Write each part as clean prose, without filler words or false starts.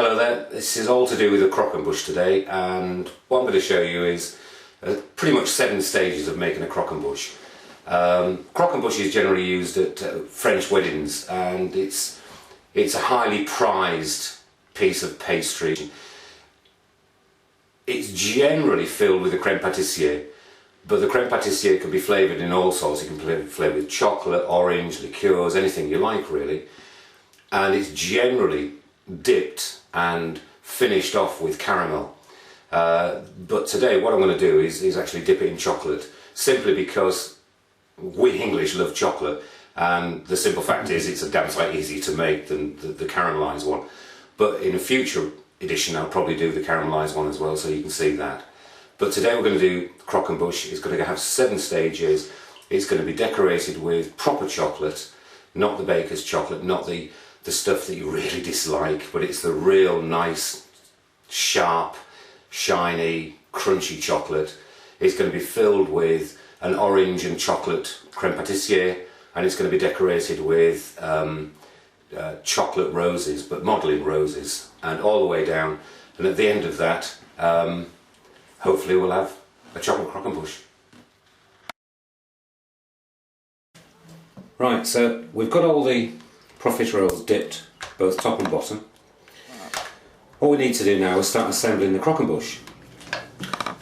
Hello there, this is all to do with the croquembouche today, and what I'm going to show you is pretty much 7 stages of making a croquembouche. Croquembouche is generally used at French weddings, and it's a highly prized piece of pastry. It's generally filled with a crème pâtissier, but the crème pâtissier can be flavoured in all sorts. It can be flavoured with chocolate, orange, liqueurs, anything you like really, and it's generally dipped and finished off with caramel. But today what I'm going to do is actually dip it in chocolate, simply because we English love chocolate, and the simple fact is it's a damn sight easier to make than the caramelised one. But in a future edition I'll probably do the caramelised one as well, so you can see that. But today we're going to do croquembouche. It's going to have 7 stages. It's going to be decorated with proper chocolate, not the baker's chocolate, not the stuff that you really dislike, but it's the real nice, sharp, shiny, crunchy chocolate. It's going to be filled with an orange and chocolate crème pâtissier, and it's going to be decorated with chocolate roses, but modelling roses, and all the way down. And at the end of that, hopefully we'll have a chocolate croquembouche. Right, so we've got all the profiteroles dipped, both top and bottom. What we need to do now is start assembling the croquembouche.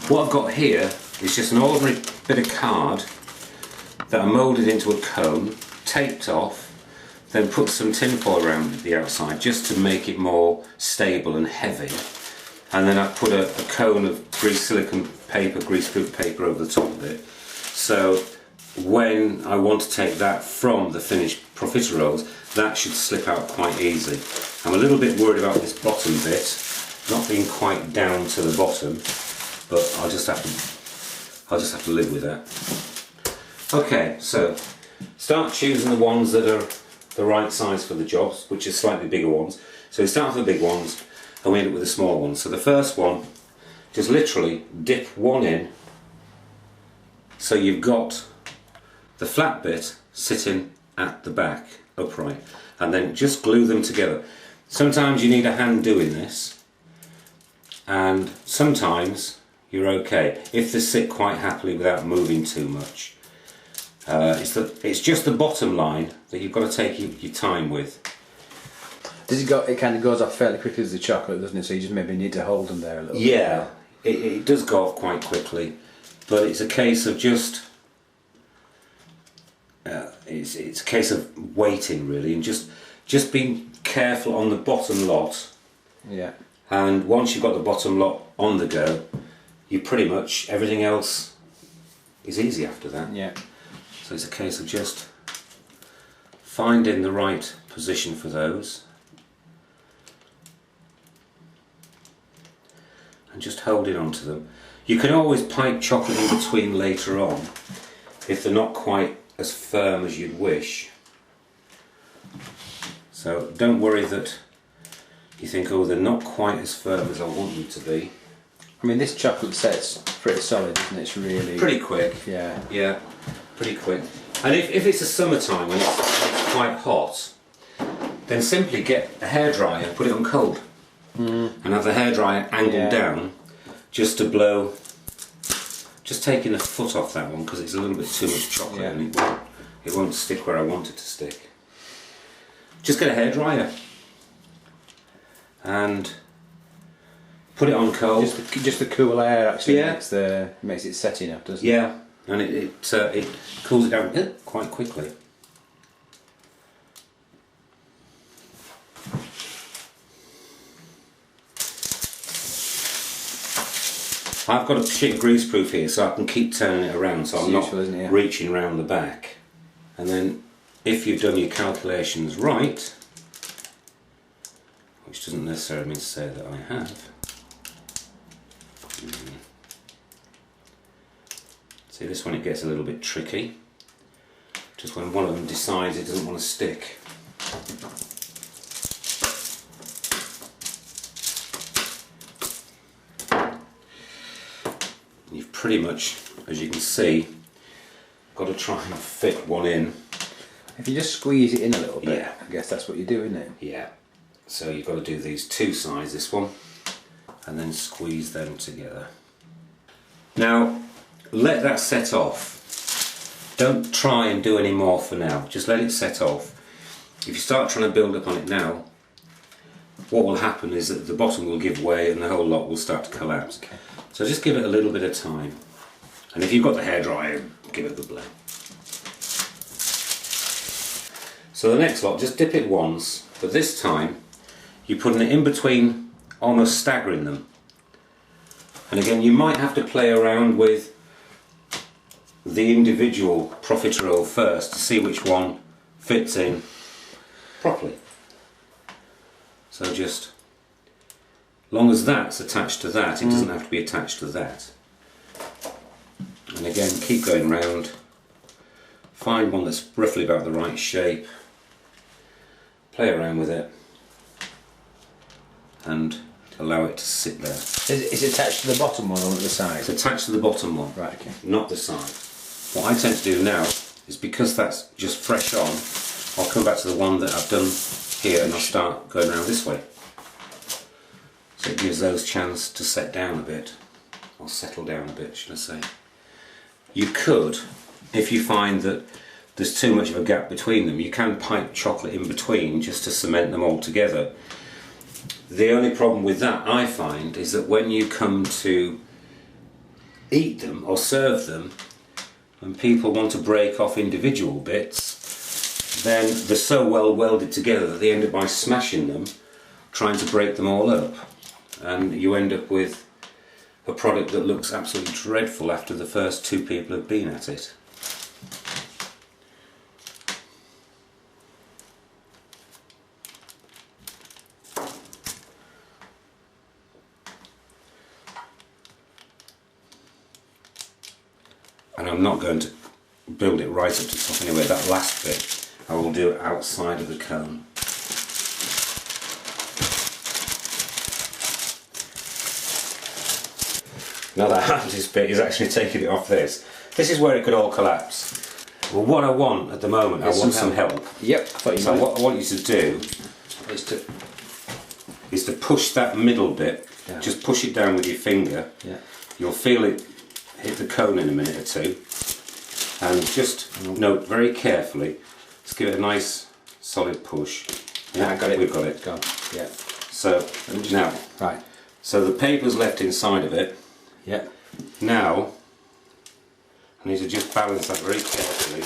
What I've got here is just an ordinary bit of card that I moulded into a cone, taped off, then put some tin foil around the outside just to make it more stable and heavy. And then I put a cone of greased silicone paper, greaseproof paper over the top of it. So when I want to take that from the finished profiteroles, that should slip out quite easily. I'm a little bit worried about this bottom bit not being quite down to the bottom, but I'll just have to live with that. Okay, so start choosing the ones that are the right size for the jobs, which are slightly bigger ones. So we start with the big ones and we end up with the small ones. So the first one, just literally dip one in, so you've got the flat bit sitting at the back, upright, and then just glue them together. Sometimes you need a hand doing this, and sometimes you're okay if they sit quite happily without moving too much. It's just the bottom line that you've got to take your time with. Does it go? It kind of goes off fairly quickly as the chocolate, doesn't it? So you just maybe need to hold them there a little bit. Yeah, it does go off quite quickly, but it's a case of just it's a case of waiting really, and just being careful on the bottom lot. Yeah. And once you've got the bottom lot on the go, you pretty much everything else is easy after that. Yeah. So it's a case of just finding the right position for those and just holding on to them. You can always pipe chocolate in between later on if they're not quite as firm as you'd wish. So don't worry that you think, oh, they're not quite as firm as I want them to be. I mean, this chocolate set's pretty solid, isn't it? It's really pretty quick. Yeah. Yeah, pretty quick. And if it's a summertime when it's quite hot, then simply get a hairdryer, put it on cold, and have the hairdryer angled down just to blow. Just taking the foot off that one because it's a little bit too much chocolate, and it won't stick where I want it to stick. Just get a hairdryer and put it on cold. Just the cool air actually yeah. makes it set enough, doesn't it? Yeah, and it cools it down quite quickly. I've got a sheet of greaseproof here, so I can keep turning it around, so I'm not reaching around the back. And then, if you've done your calculations right, which doesn't necessarily mean to say that I have. See, this one it gets a little bit tricky. Just when one of them decides it doesn't want to stick. You've pretty much, as you can see, got to try and fit one in. If you just squeeze it in a little bit, yeah. I guess that's what you do, isn't it? Yeah. So you've got to do these two sides, this one, and then squeeze them together. Now let that set off. Don't try and do any more for now, just let it set off. If you start trying to build up on it now, what will happen is that the bottom will give way and the whole lot will start to collapse. Okay. So just give it a little bit of time. And if you've got the hairdryer, give it a good blow. So the next lot, just dip it once, but this time you're putting it in between, almost staggering them. And again, you might have to play around with the individual profiterole first to see which one fits in properly. So just, as long as that's attached to that, it doesn't have to be attached to that. And again, keep going round. Find one that's roughly about the right shape. Play around with it. And allow it to sit there. Is it attached to the bottom one or at the side? It's attached to the bottom one, Right, okay. not the side. What I tend to do now is, because that's just fresh on, I'll come back to the one that I've done here and I'll start going around this way. So it gives those chance to set down a bit, or settle down a bit, should I say. You could, if you find that there's too much of a gap between them, you can pipe chocolate in between just to cement them all together. The only problem with that, I find, is that when you come to eat them or serve them, when people want to break off individual bits, then they're so well welded together that they end up by smashing them, trying to break them all up, and you end up with a product that looks absolutely dreadful after the first two people have been at it. And I'm not going to build it right up to the top anyway. That last bit I will do it outside of the cone. Now the hardest bit is actually taking it off this. This is where it could all collapse. Well, what I want at the moment, I want some help. Yep, I thought you So might. what I want you to do is to push that middle bit, just push it down with your finger. Yeah. You'll feel it hit the cone in a minute or two, and just note very carefully, just give it a nice solid push. Yeah, I got it. We've got it. Go on. Yeah. So now, Right. so the paper's left inside of it. Yeah. Now I need to just balance that very carefully.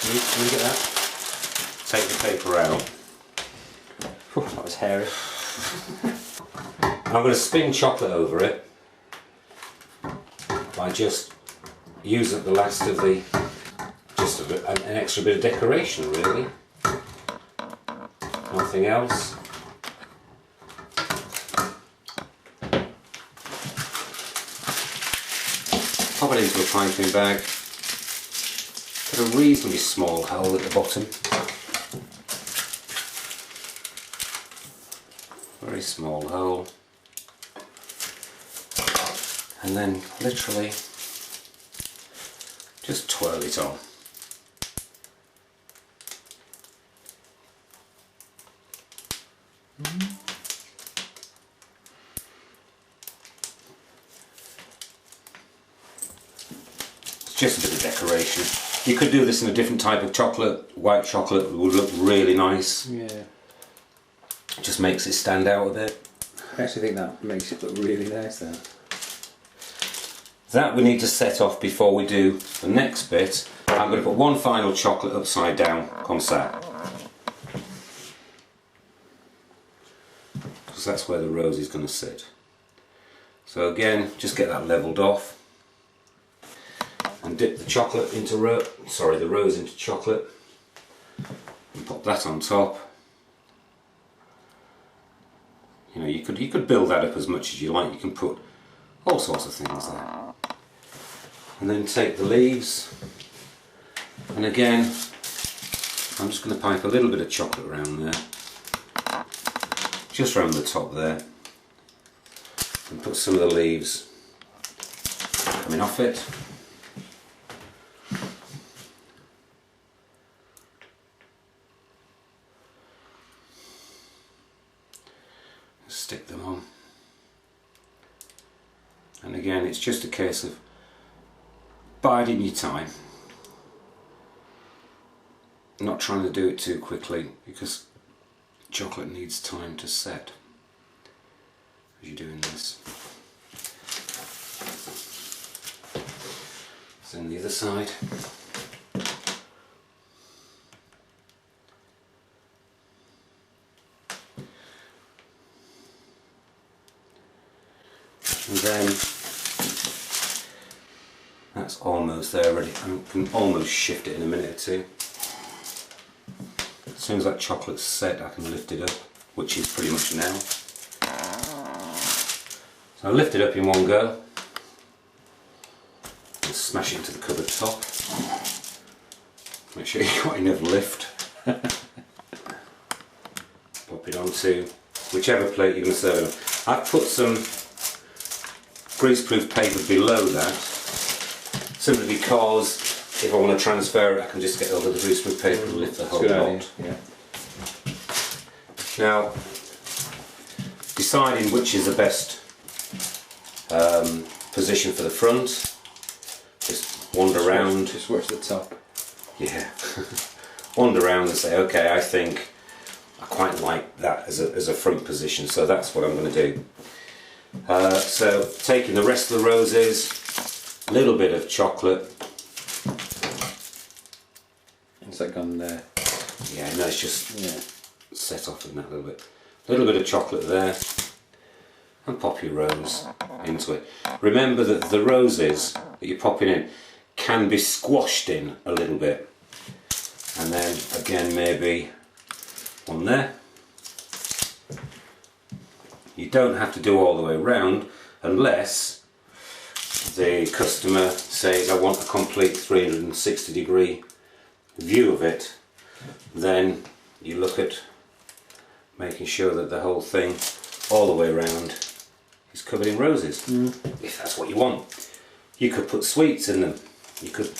Can you get that? Take the paper out. Whew, that was hairy. I'm going to spin chocolate over it by just using the last of the, just an extra bit of decoration really. Nothing else. Pop it into a piping bag. Put a reasonably small hole at the bottom. Very small hole. And then literally just twirl it on. It's just a bit of decoration. You could do this in a different type of chocolate. White chocolate would look really nice. Yeah. It just makes it stand out a bit. I actually think that makes it look really nice there. That we need to set off before we do the next bit. I'm going to put one final chocolate upside down, comme ça. Because that's where the rose is going to sit. So again, just get that levelled off. And dip the chocolate into the rose into chocolate. And pop that on top. You know, you could build that up as much as you like. You can put all sorts of things there. And then take the leaves, and again I'm just going to pipe a little bit of chocolate around there, just around the top there, and put some of the leaves coming off it. And again, it's just a case of biding your time, not trying to do it too quickly, because chocolate needs time to set as you're doing this. So on the other side. And then that's almost there already. I can almost shift it in a minute or two. As soon as that chocolate's set, I can lift it up, which is pretty much now. So I'll lift it up in one go and smash it into the cupboard top. Make sure you've got enough lift. Pop it onto whichever plate you're going to serve it on. I've put some greaseproof paper below that, simply because if I want to transfer it, I can just get hold of the greaseproof paper and lift the whole lot. Yeah. Now, deciding which is the best position for the front, just wander around. Just watch the top. Yeah. Wander around and say, okay, I think I quite like that as a front position, so that's what I'm going to do. So taking the rest of the roses, a little bit of chocolate. It's like gone there. Yeah, no, it's just set off in that a little bit. A little bit of chocolate there, and pop your rose into it. Remember that the roses that you're popping in can be squashed in a little bit, and then again maybe one there. You don't have to do all the way around unless the customer says I want a complete 360 degree view of it. Then you look at making sure that the whole thing all the way around is covered in roses, if that's what you want. You could put sweets in them, you could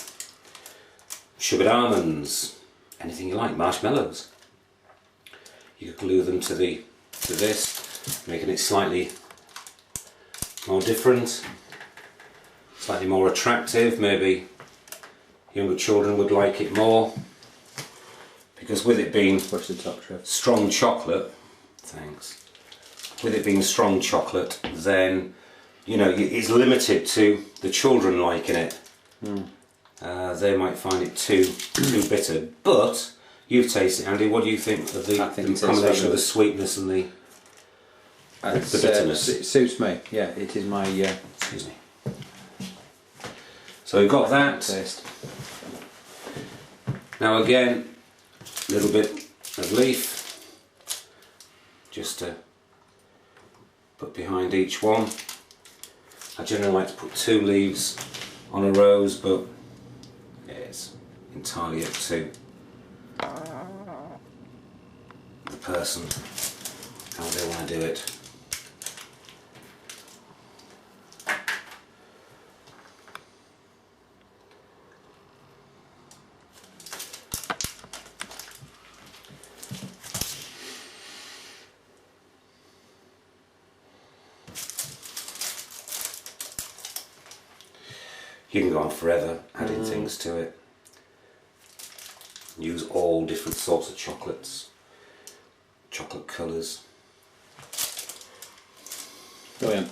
sugared almonds, anything you like, marshmallows. You could glue them to this, making it slightly more different, slightly more attractive. Maybe younger children would like it more, because with it being strong chocolate, with it being strong chocolate, then you know it's limited to the children liking it. They might find it too bitter, but you've tasted it, Andy. What do you think of the combination of the sweetness and the bitterness? It suits me. Yeah, it is my. Excuse me. So we've got that. Taste. Now again, a little bit of leaf, just to put behind each one. I generally like to put 2 leaves on a rose, but it's entirely up to the person how they want to do it. You can go on forever adding things to it. Use all different sorts of chocolates, chocolate colours. Brilliant.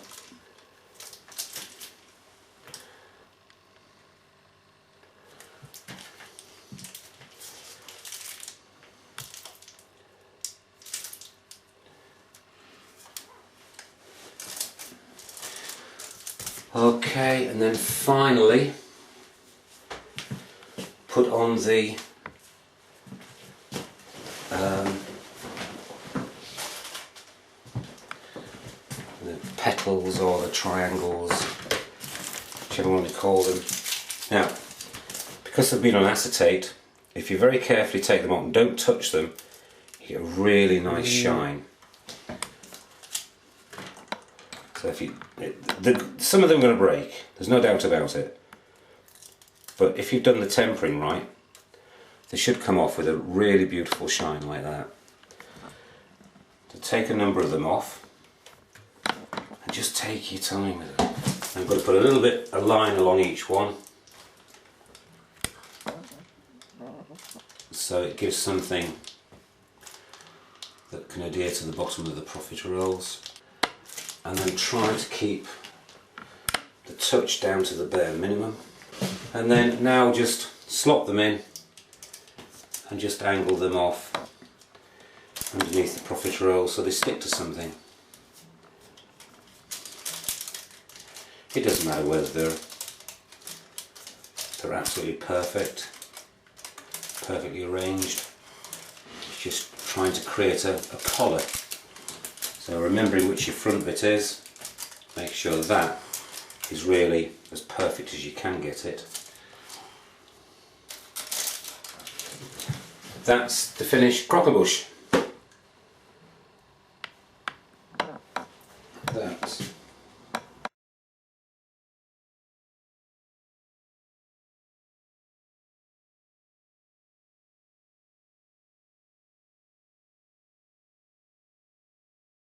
Okay, and then finally put on the petals or the triangles, whichever one you call them. Now, because they've been on acetate, if you very carefully take them off and don't touch them, you get a really nice shine. So if you, some of them are going to break, there's no doubt about it. But if you've done the tempering right, they should come off with a really beautiful shine like that. So take a number of them off and just take your time with it. I'm going to put a little bit of line along each one, so it gives something that can adhere to the bottom of the profiteroles, and then try to keep the touch down to the bare minimum. And then now just slot them in and just angle them off underneath the profiterole so they stick to something. It doesn't matter whether they're absolutely perfectly arranged. It's just trying to create a collar. So remembering which your front bit is, make sure that is really as perfect as you can get it. That's the finished croquembouche.